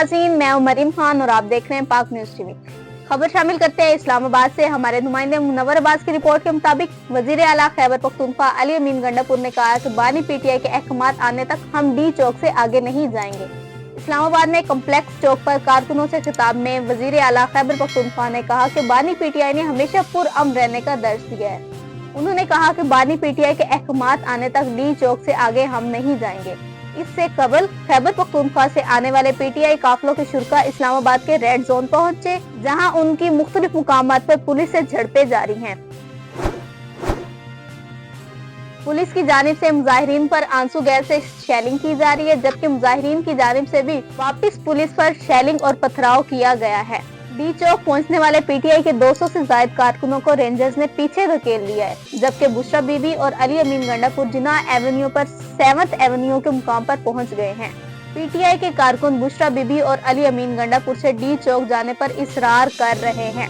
नाज़रीन, मैं हूं मरीम खान और आप देख रहे हैं पाक न्यूज टीवी। खबर शामिल करते हैं इस्लामाबाद से। हमारे नुमाइंदे मुनव्वर अब्बास की रिपोर्ट के मुताबिक वजीर आला खैबर पख्तूनख्वा अली अमीन गंडापुर ने कहा कि बानी पीटीआई के अहकामात आने तक हम डी चौक से आगे नहीं जाएंगे। इस्लामाबाद में कम्प्लेक्स चौक पर कारकुनों से खिताब में वजीर आला खैबर पख्तूनख्वा ने कहा कि बानी पीटीआई ने हमेशा पुरअमन रहने का दर्ज दिया है। उन्होंने कहा कि बानी पीटीआई के अहकामात आने तक डी चौक से आगे हम नहीं जाएंगे। इससे कबल खैबर पख्तूनख्वा से आने वाले पीटीआई काफिलों के शुरा इस्लामाबाद के रेड जोन पहुंचे, जहां उनकी मुख्तलिफ मुकामात पर पुलिस से झड़पें जारी हैं। पुलिस की जानिब से मुजाहिरीन पर आंसू गैस से शेलिंग की जा रही है, जबकि मुजाहिरीन की जानिब से भी वापस पुलिस पर शेलिंग और पथराव किया गया है। डी चौक पहुंचने वाले पीटीआई के 200 से ज्यादा कारकुनों को रेंजर्स ने पीछे धकेल लिया है, जबकि बुशरा बीबी और अली अमीन गंडापुर जिन्नाह एवेन्यू पर 7th एवेन्यू के मुकाम पर पहुंच गए हैं। पीटीआई के कारकुन बुशरा बीबी और अली अमीन गंडापुर से डी चौक जाने पर इसरार कर रहे हैं।